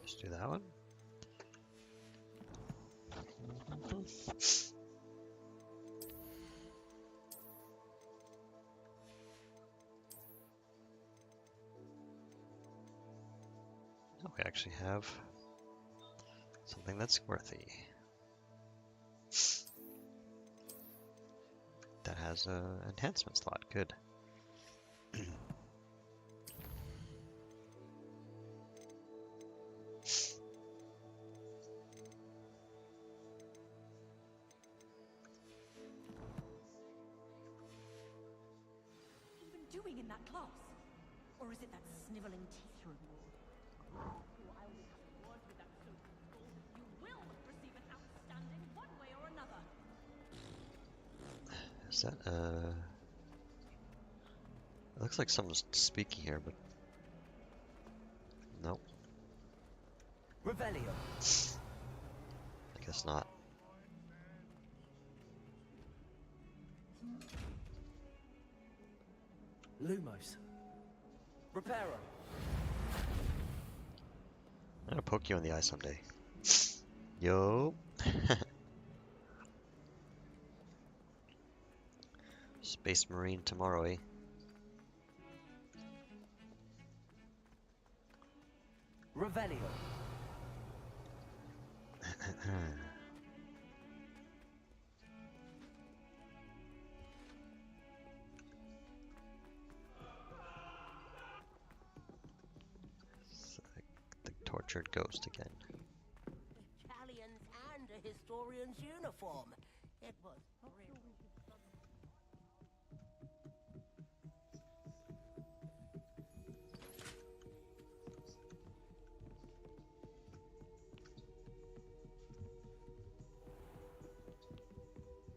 Let's do that one. Oh, we actually have something that's worthy. That has an enhancement slot. Good. Doing in that class? Or is it that sniveling teeth reward? Oh, I will have a word with that so-called school. You will receive an outstanding one way or another. Is that it looks like someone's speaking here, but nope. Revelio. I guess not. Lumos. Reparo. I'm gonna poke you in the eye someday. Yo. Space Marine tomorrow, eh? Revelio. It's like the tortured ghost again. Italians and a historian's uniform. It was real.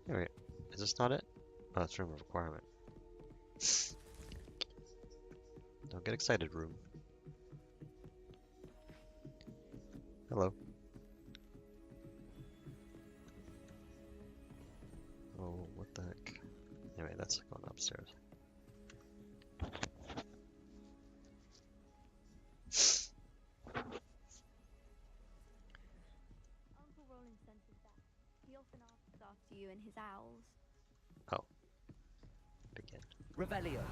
Wait, is this not it? Oh, it's room of requirement. Don't get excited, room. Hello. Oh, what the heck? Anyway, that's going upstairs. Uncle Roland senses that. He often asks after you and his owls. Oh. Begin. Revelio.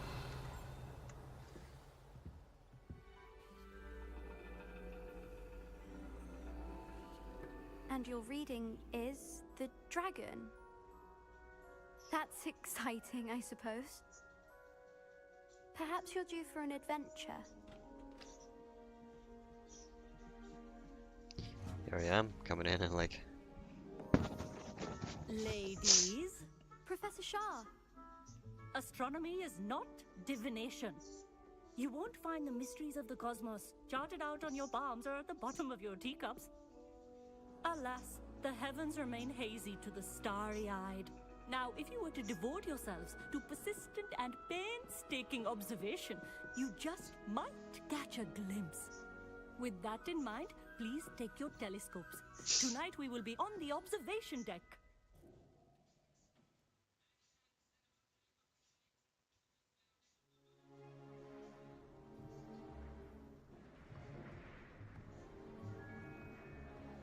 And your reading is the dragon. That's exciting, I suppose. Perhaps you're due for an adventure. Here I am, coming in and like... Ladies, Professor Shah. astronomy is not divination. You won't find the mysteries of the cosmos charted out on your palms or at the bottom of your teacups. Alas, the heavens remain hazy to the starry-eyed. Now, if you were to devote yourselves to persistent and painstaking observation, you just might catch a glimpse. With that in mind, please take your telescopes. Tonight we will be on the observation deck.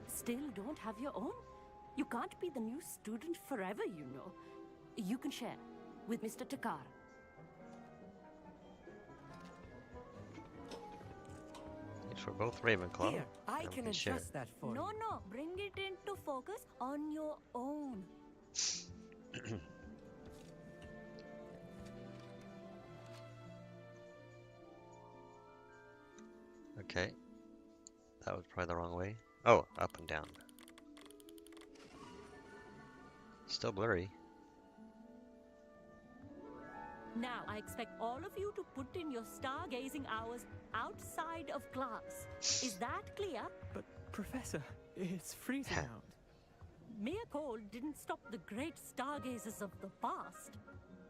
Still don't have your own? You can't be the new student forever, you know. You can share with Mr. Takar. Each we're both Ravenclaw. Here, I and we can share. adjust that for you. No, bring it into focus on your own. Okay. That was probably the wrong way. Oh, up and down. Still blurry. Now, I expect all of you to put in your stargazing hours outside of class. Is that clear? But, Professor, it's freezing out. Mere cold didn't stop the great stargazers of the past.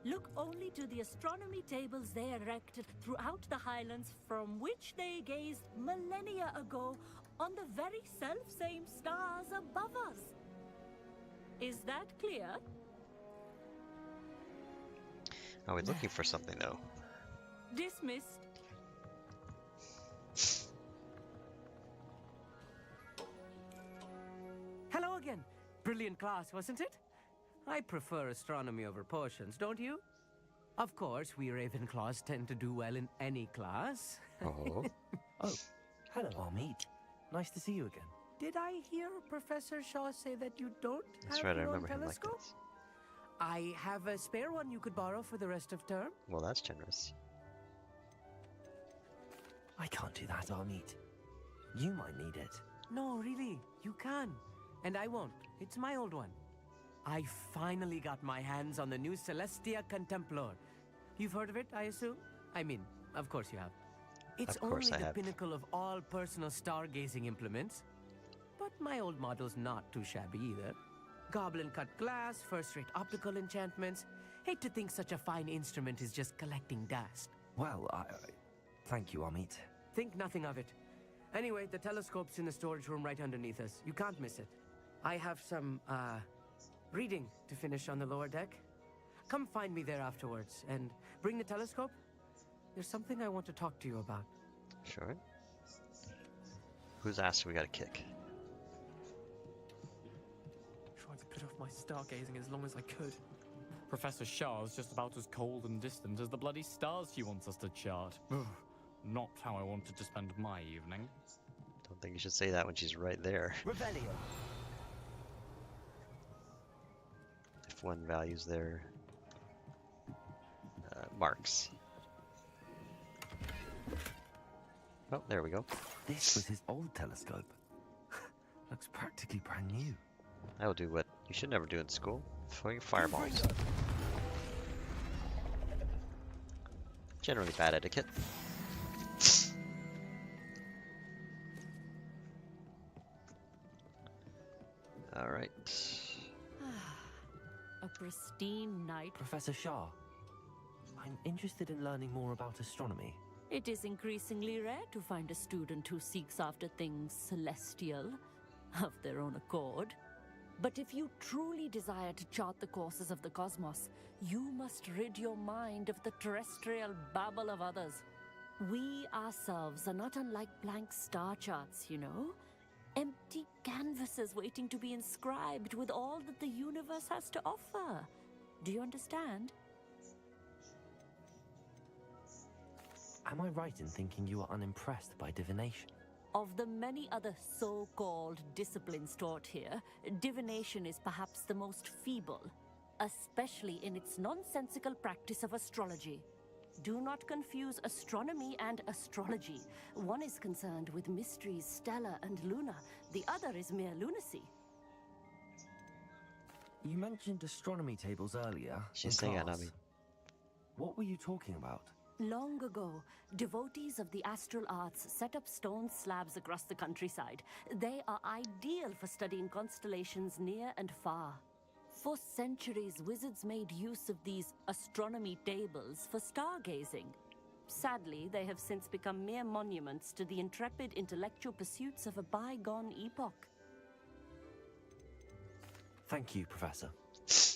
Look only to the astronomy tables they erected throughout the Highlands from which they gazed millennia ago on the very self-same stars above us. Is that clear? Oh, we're looking for something though. Dismissed. again. Brilliant class, wasn't it? I prefer astronomy over potions, don't you? Of course, we Ravenclaws tend to do well in any class. Oh, Oh, hello, Amit. Nice to see you again. Did I hear Professor Shaw say that you don't that's have right. I your own remember him like telescope? this. I have a spare one you could borrow for the rest of term. Well, that's generous. I can't do that, Amit. You might need it. No, really, you can. And I won't. It's my old one. I finally got my hands on the new Celestia Contemplar. You've heard of it, I assume? I mean, of course you have. It's Of course only I the have. pinnacle of all personal stargazing implements. But my old model's not too shabby either. Goblin-cut glass, first-rate optical enchantments. Hate to think such a fine instrument is just collecting dust. Well, thank you, Amit. Think nothing of it. Anyway, the telescope's in the storage room right underneath us. You can't miss it. I have some, reading to finish on the lower deck. Come find me there afterwards, and bring the telescope. There's something I want to talk to you about. Sure. Who's asked we got a kick? Tried to put off my stargazing as long as I could. Professor Shah's just about as cold and distant as the bloody stars she wants us to chart. Ugh, not how I wanted to spend my evening. Don't think you should say that when she's right there. Revelio. If one values their marks. Oh, there we go. This was his old telescope. Looks practically brand new. I will do what you should never do in school. Throwing fireballs. Generally bad etiquette. Alright. A pristine night. Professor Shah, I'm interested in learning more about astronomy. It is increasingly rare to find a student who seeks after things celestial, of their own accord. But if you truly desire to chart the courses of the cosmos, you must rid your mind of the terrestrial babble of others. We ourselves are not unlike blank star charts, you know? Empty canvases waiting to be inscribed with all that the universe has to offer. Do you understand? Am I right in thinking you are unimpressed by divination? Of the many other so-called disciplines taught here, divination is perhaps the most feeble, especially in its nonsensical practice of astrology. Do not confuse astronomy and astrology. One is concerned with mysteries stellar and lunar, the other is mere lunacy. You mentioned astronomy tables earlier. She's in saying class. Anami. What were you talking about? Long ago, devotees of the astral arts set up stone slabs across the countryside. They are ideal for studying constellations near and far. For centuries, wizards made use of these astronomy tables for stargazing. Sadly, they have since become mere monuments to the intrepid intellectual pursuits of a bygone epoch. Thank you, Professor.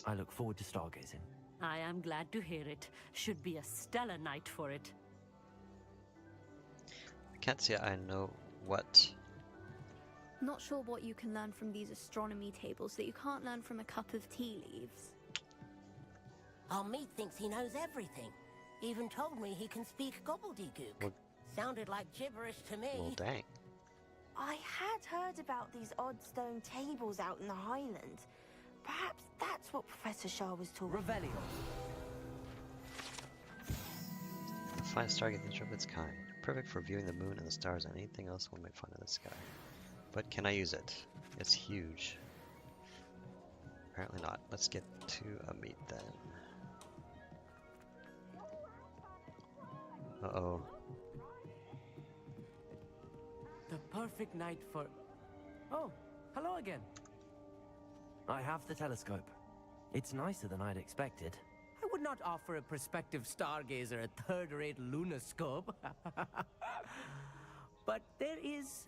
I look forward to stargazing. I am glad to hear it. Should be a stellar night for it. I can't say I know what. Not sure what you can learn from these astronomy tables that you can't learn from a cup of tea leaves. Amit thinks he knows everything. Even told me he can speak gobbledygook. Well- Sounded like gibberish to me. Well, dang. I had heard about these odd stone tables out in the Highlands. Perhaps that's what Professor Shah was talking about. Revelio. The finest stargazing of its kind. Perfect for viewing the moon and the stars and anything else one might find in the sky. But can I use it? It's huge. Apparently not. Let's get to a meet then. Uh-oh. The perfect night for... Oh, hello again. I have the telescope. It's nicer than I'd expected. I would not offer a prospective stargazer a third-rate lunoscope. But there is,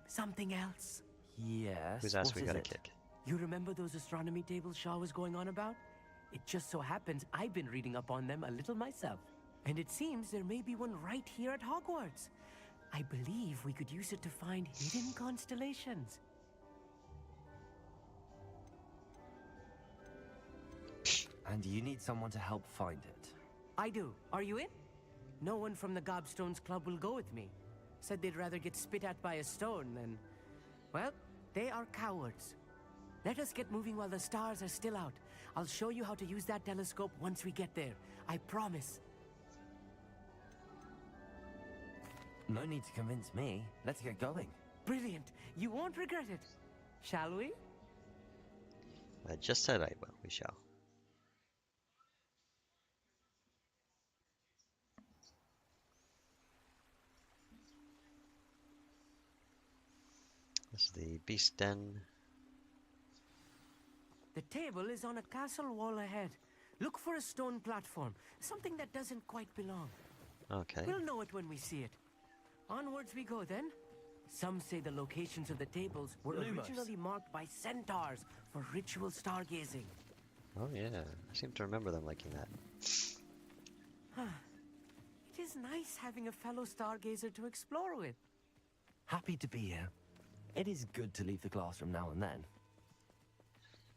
something else. Yes. Who's asked what we is got a it? kick? You remember those astronomy tables Shaw was going on about? It just so happens I've been reading up on them a little myself. And it seems there may be one right here at Hogwarts. I believe we could use it to find hidden constellations. And you need someone to help find it. I do. Are you in? No one from the Gobstones Club will go with me. Said they'd rather get spit at by a stone than... Well, they are cowards. Let us get moving while the stars are still out. I'll show you how to use that telescope once we get there. I promise. No need to convince me. Let's get going. Brilliant. You won't regret it. Shall we? I just said I will. We shall. This is the beast den. The table is on a castle wall ahead. Look for a stone platform. Something that doesn't quite belong. Okay. We'll know it when we see it. Onwards we go then. Some say the locations of the tables were Lumos. originally marked by centaurs for ritual stargazing. Oh yeah, I seem to remember them liking that. It is nice having a fellow stargazer to explore with. Happy to be here. It is good to leave the classroom now and then.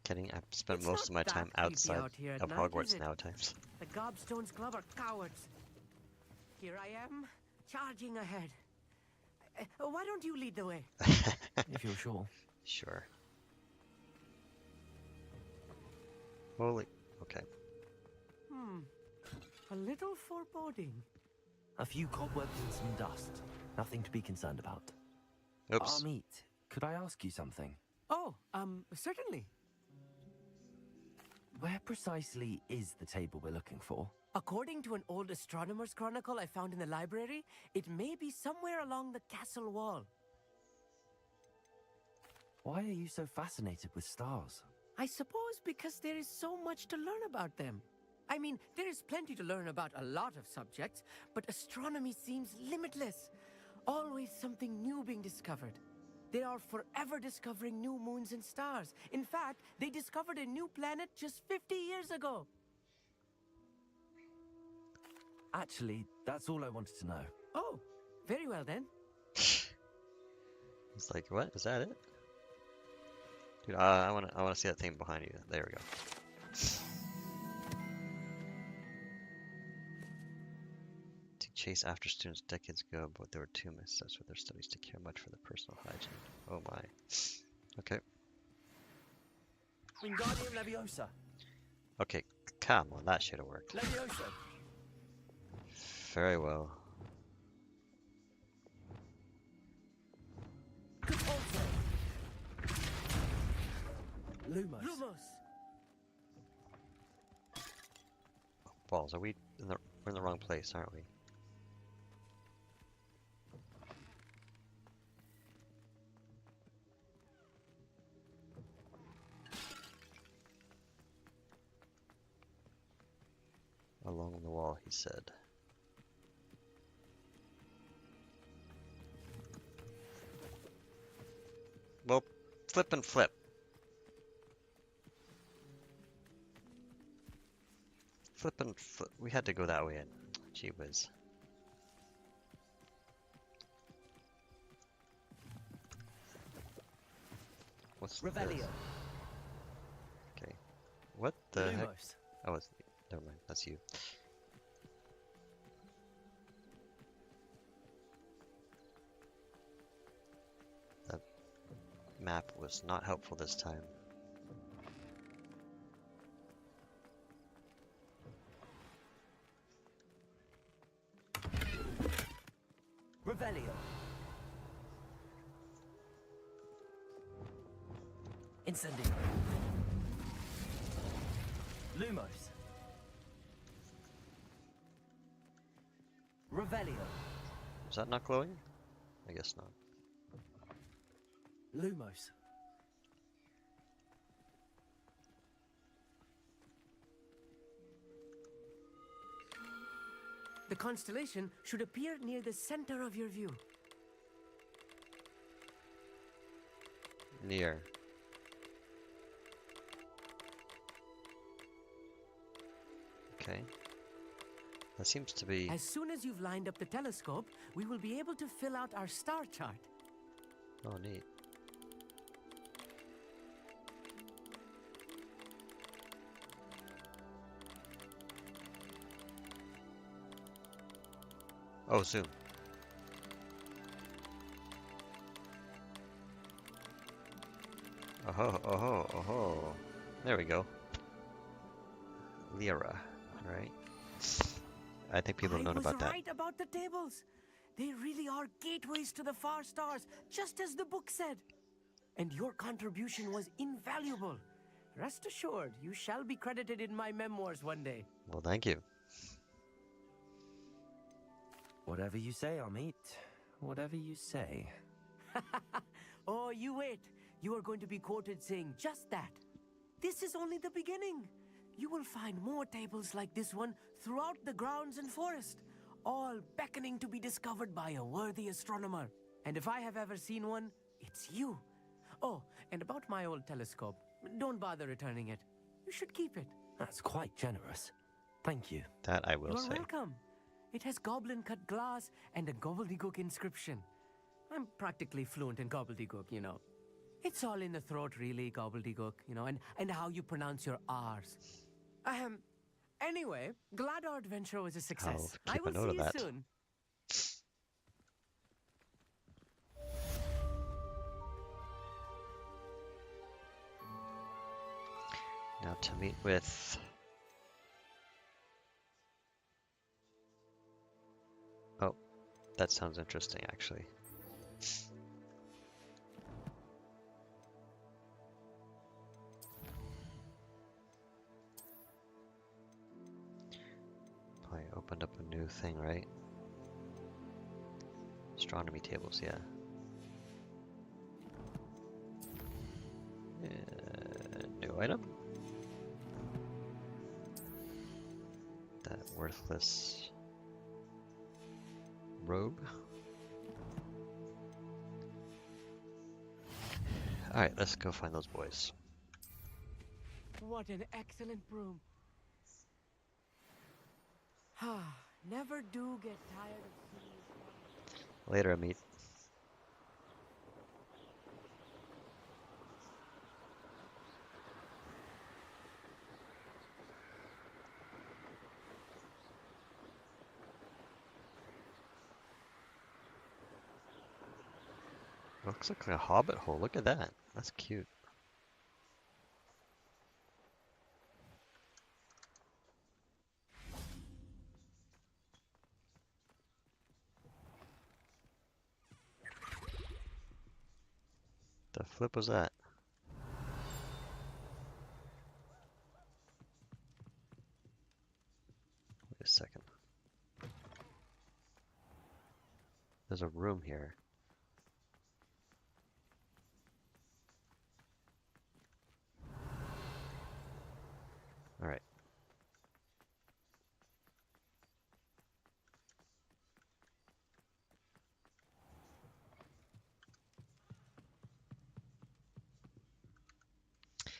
Kidding, I've spent It's most of not my time that creepy outside out here at of night, Hogwarts is it? nowadays. The Gobstones Club are cowards. Here I am, charging ahead. Why don't you lead the way? If you're sure. Sure. Holy. Okay. A little foreboding. A few cobwebs and some dust. Nothing to be concerned about. Oops. Amit, could I ask you something? Oh, certainly. Where precisely is the table we're looking for? According to an old astronomer's chronicle I found in the library, it may be somewhere along the castle wall. Why are you so fascinated with stars? I suppose because there is so much to learn about them. I mean, there is plenty to learn about a lot of subjects, but astronomy seems limitless. Always something new being discovered. They are forever discovering new moons and stars. In fact, they discovered a new planet just 50 years ago. Actually, that's all I wanted to know. Oh, very well then. It's like, what? Is that it? Dude, I wanna see that thing behind you. There we go. To chase after students decades ago, but they were too obsessed with their studies to care much for their personal hygiene. Oh my. Okay. Wingardium Leviosa. Okay, come on, that should have worked. Leviosa. Very well. Compulso. Lumos. Lumos! Balls, are we in the we're in the wrong place, aren't we? Along the wall, he said. Well, flip and flip. Flip and flip. We had to go that way in. Gee whiz. What's this? Revelio. Okay. What the heck? Lumos. Oh, it's, never mind. That's you. That map was not helpful this time. Revelio. Incendio. Lumos. Revelio. Is that not glowing? I guess not. Lumos. The constellation should appear near the center of your view. Near. Okay. That seems to be... As soon as you've lined up the telescope, we will be able to fill out our star chart. Oh, neat. Oh, zoom. Oh, oh, oh. There we go. Lyra, right? I think people have known about that. I was right about the tables. They really are gateways to the far stars, just as the book said. And your contribution was invaluable. Rest assured, you shall be credited in my memoirs one day. Well, thank you. Whatever you say, Amit. Whatever you say. Oh, you wait. You are going to be quoted saying just that. This is only the beginning. You will find more tables like this one throughout the grounds and forest, all beckoning to be discovered by a worthy astronomer. And if I have ever seen one, it's you. Oh, and about my old telescope, don't bother returning it. You should keep it. That's quite generous. Thank you. That I will You're say. welcome. It has goblin-cut glass and a gobbledygook inscription. I'm practically fluent in gobbledygook, you know. It's all in the throat, really, gobbledygook, you know, and how you pronounce your R's. Anyway, glad our adventure was a success. I'll keep I will a note see of you that. soon. Now to meet with... Oh, that sounds interesting, actually. I opened up a new thing, right? Astronomy tables, yeah. New item. That worthless robe. Alright, let's go find those boys. What an excellent broom. Never do get tired of seeing. Later, Amit. Looks like a hobbit hole. Look at that. That's cute. The flip was that? Wait a second. There's a room here. All right.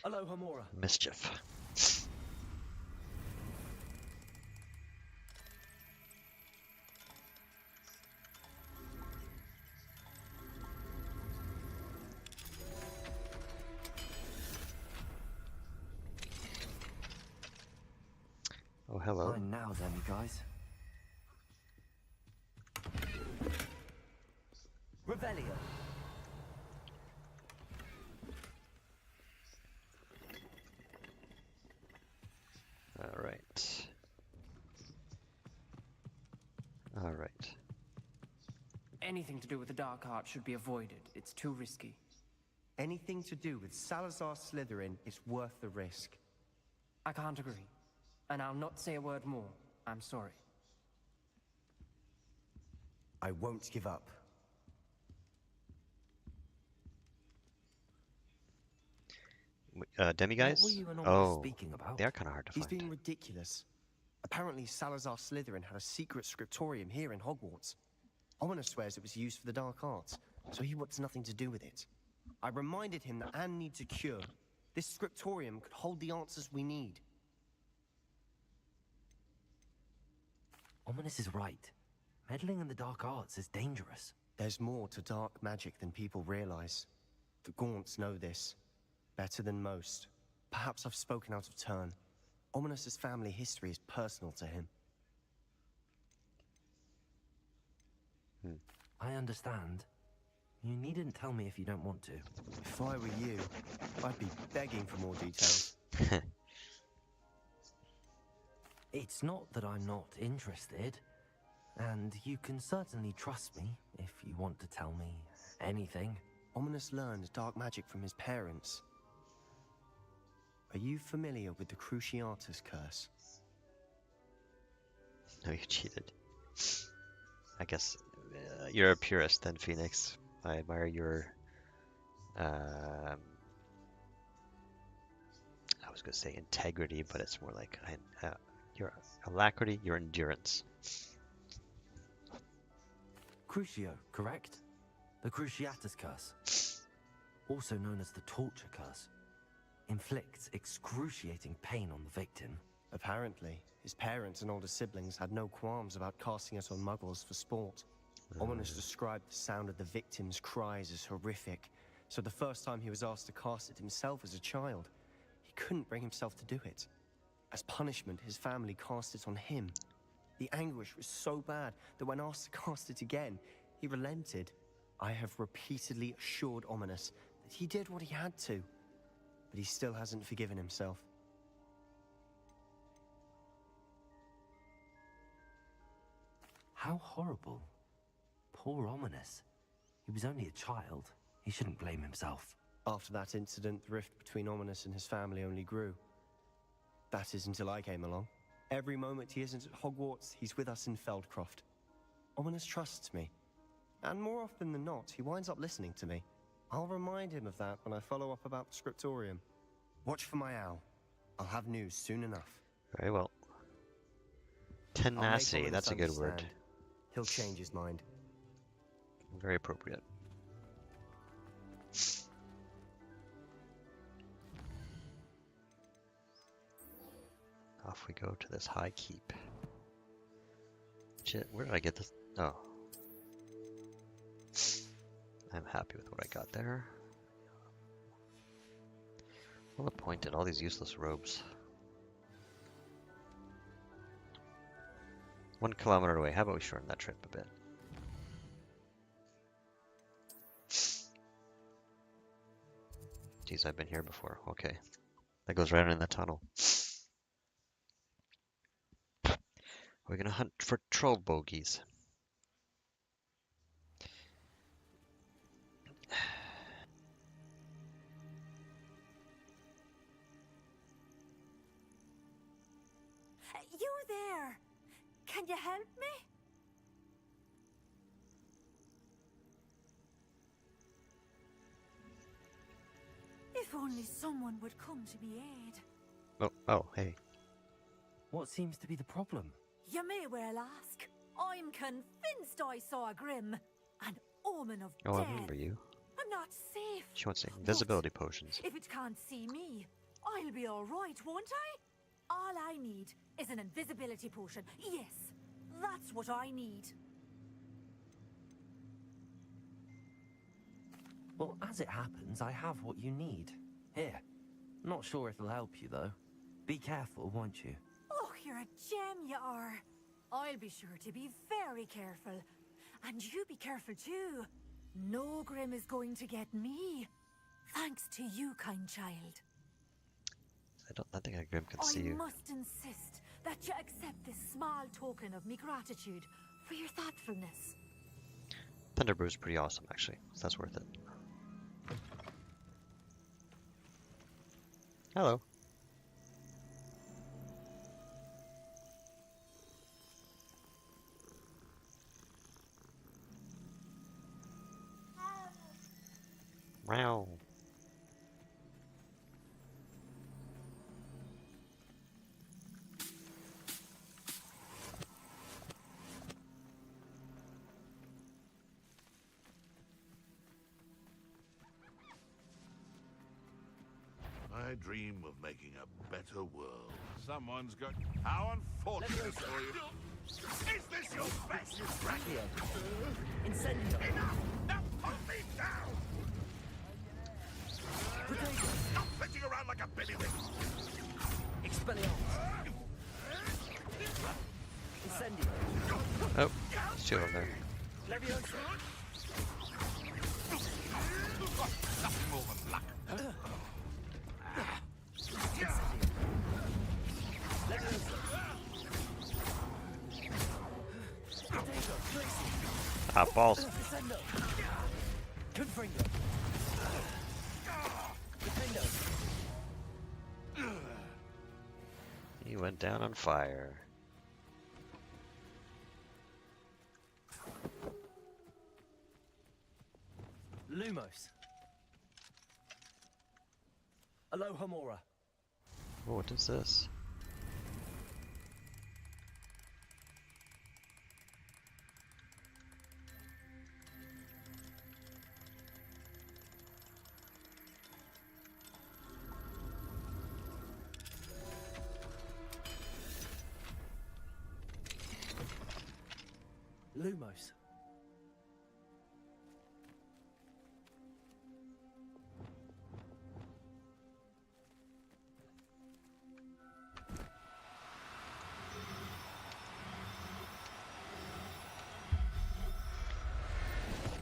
Aloha Mora. Mischief. Oh, hello. Fine now then, you guys. Revelio. All right. All right. Anything to do with the dark art should be avoided. It's too risky. Anything to do with Salazar Slytherin is worth the risk. I can't agree. And I'll not say a word more. I'm sorry. I won't give up. Demi guys? What were you and all Oh, speaking about? they are kind of hard to He's find. being ridiculous. Apparently Salazar Slytherin had a secret scriptorium here in Hogwarts. Ominous swears it was used for the dark arts, so he wants nothing to do with it. I reminded him that Anne needs a cure. This scriptorium could hold the answers we need. Ominous is right. Meddling in the dark arts is dangerous. There's more to dark magic than people realize. The Gaunts know this. Better than most. Perhaps I've spoken out of turn. Ominous's family history is personal to him. I understand. You needn't tell me if you don't want to. If I were you, I'd be begging for more details. It's not that I'm not interested, and you can certainly trust me if you want to tell me anything. Ominous learned dark magic from his parents. Are you familiar with the Cruciatus curse? No, you cheated. I guess you're a purist then, Phoenix. I admire your... I was going to say integrity, but it's more like your alacrity, your endurance. Crucio, correct? The Cruciatus curse, also known as the torture curse, inflicts excruciating pain on the victim. Apparently, his parents and older siblings had no qualms about casting it on muggles for sport. Ominous described the sound of the victim's cries as horrific, so the first time he was asked to cast it himself as a child, he couldn't bring himself to do it. As punishment, his family cast it on him. The anguish was so bad that when asked to cast it again, he relented. I have repeatedly assured Ominous that he did what he had to, but he still hasn't forgiven himself. How horrible. Poor Ominous. He was only a child. He shouldn't blame himself. After that incident, the rift between Ominous and his family only grew. That is until I came along. Every moment he isn't at Hogwarts, he's with us in Feldcroft. Ominous trusts me. And more often than not, he winds up listening to me. I'll remind him of that when I follow up about the scriptorium. Watch for my owl. I'll have news soon enough. Very well. I'll make Tenacity, Ominous that's a good word. understand. He'll change his mind. Very appropriate. Off we go to this high keep. Shit, where did I get this? Oh. I'm happy with what I got there. Well appointed, all these useless robes. 1 kilometer away, how about we shorten that trip a bit? Geez, I've been here before. Okay. That goes right in the tunnel. We're gonna hunt for troll bogies. You there! Can you help me? If only someone would come to my aid. Oh, hey. What seems to be the problem? You may well ask. I'm convinced I saw a Grim, an omen of Oh, death. I remember you. I'm not safe. She wants invisibility potions. If it can't see me, I'll be all right, won't I? All I need is an invisibility potion. Yes, that's what I need. Well, as it happens, I have what you need. Here. Not sure it'll help you, though. Be careful, won't you? Oh, you're a gem, you are. I'll be sure to be very careful. And you be careful, too. No Grim is going to get me. Thanks to you, kind child. I think a Grim can see I you. must insist that you accept this small token of me gratitude for your thoughtfulness. Thunderbrew's pretty awesome, actually, so that's worth it. Hello. Meow. I dream of making a better world. Someone's got... How unfortunate for you. Is this your best? Incendio. Enough! Now put me down! Stop flitting around like a billywig! Expelliarmus. Incendio. Oh, there's 2 of them there. Leviosa! Nothing more than luck. Ah, balls. He went down on fire. Lumos. Alohomora. Oh, what is this? Lumos.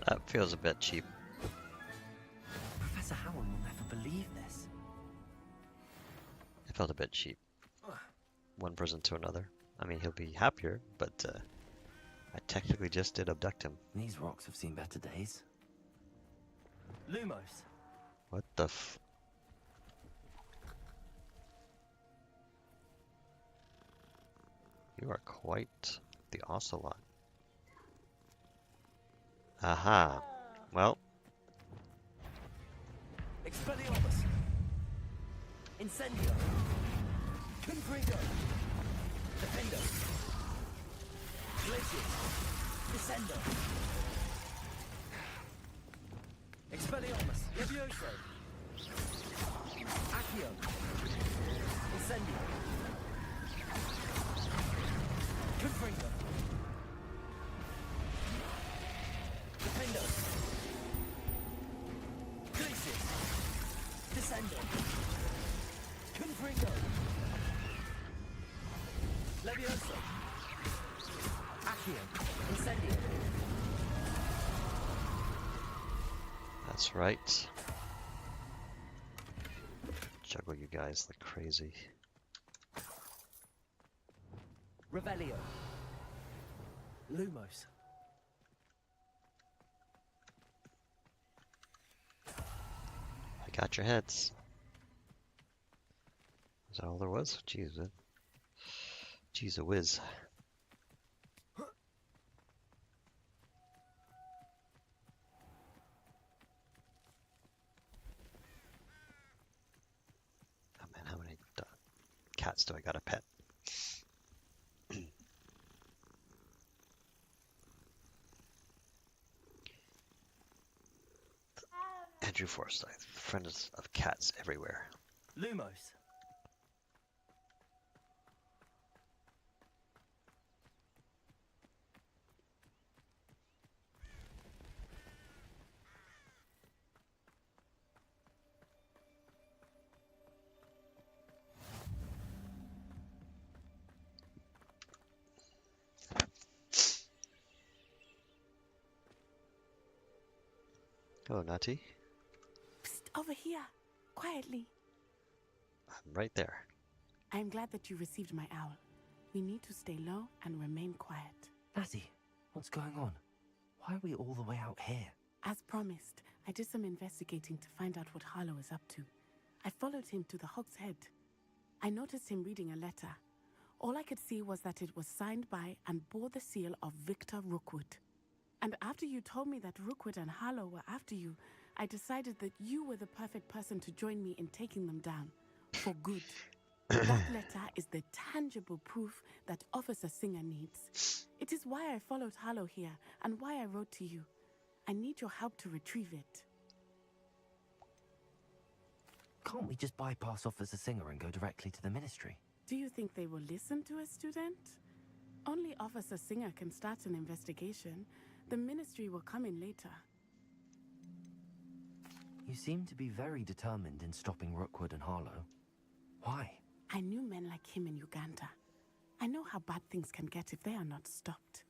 That feels a bit cheap. Professor Howard will never believe this. It felt a bit cheap. One person to another. I mean, he'll be happier, but I technically just did abduct him. These rocks have seen better days. Lumos. What the f... You are quite the ocelot. Aha. Well. Expelliarmus. Incendio. Confringo. Defendo. Glacius. Descendo. Expelliarmus. Levioso. Accio. Incendio. Confringo. Defendo. Glacius. Descendo. Confringo. Levioso. Accio. Incendio. That's right. Juggle you guys like crazy. Revelio. Lumos. I got your heads. Is that all there was? Jeez, jeez a whiz. Oh man, how many cats do I got to pet? Andrew Forsyth, friend of cats everywhere. Lumos. Hello, Natty. Psst, over here. Quietly. I'm right there. I am glad that you received my owl. We need to stay low and remain quiet. Natty, what's going on? Why are we all the way out here? As promised, I did some investigating to find out what Harlow is up to. I followed him to the Hog's Head. I noticed him reading a letter. All I could see was that it was signed by and bore the seal of Victor Rookwood. And after you told me that Rookwood and Harlow were after you, I decided that you were the perfect person to join me in taking them down. For good. That letter is the tangible proof that Officer Singer needs. It is why I followed Harlow here and why I wrote to you. I need your help to retrieve it. Can't we just bypass Officer Singer and go directly to the Ministry? Do you think they will listen to a student? Only Officer Singer can start an investigation. The Ministry will come in later. You seem to be very determined in stopping Rookwood and Harlow. Why? I knew men like him in Uganda. I know how bad things can get if they are not stopped.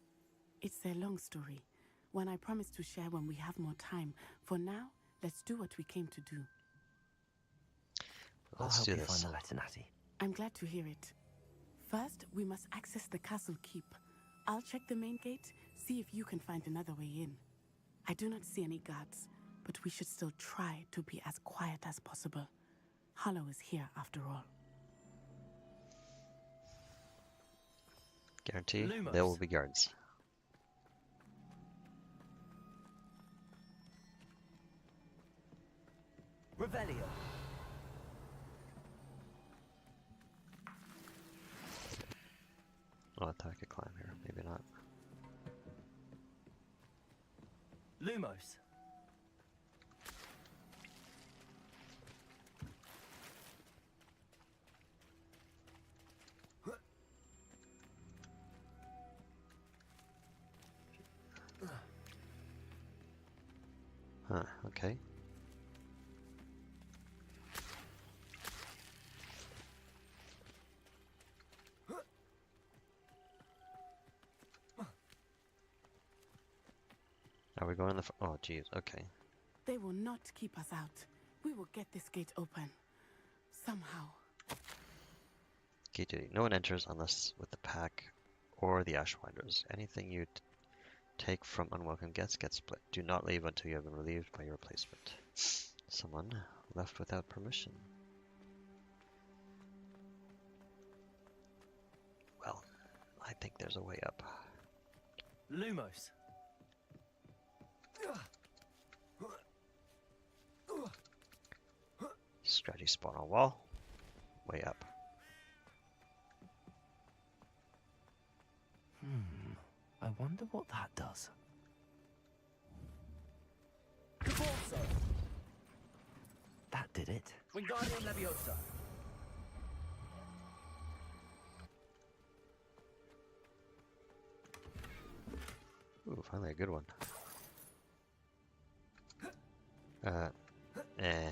It's a long story. One I promise to share when we have more time. For now, let's do what we came to do. I'll Let's help do you this. find the letter, Natty. I'm glad to hear it. First, we must access the castle keep. I'll check the main gate, see if you can find another way in. I do not see any guards, but we should still try to be as quiet as possible. Hollow is here after all. Guarantee Lumos. there will be guards. Revelio. I'll attack a climb here, maybe not. Lumos. Huh, okay. Are we going in the oh, jeez, okay. They will not keep us out. We will get this gate open. Somehow. Gate duty. No one enters unless with the pack or the Ashwinders. Anything you take from unwelcome guests gets split. Do not leave until you have been relieved by your replacement. Someone left without permission. Well, I think there's a way up. Lumos. Strategy spawn on wall. Way up. I wonder what that does. That did it. Wingardium Leviosa. Ooh, finally a good one. Eh.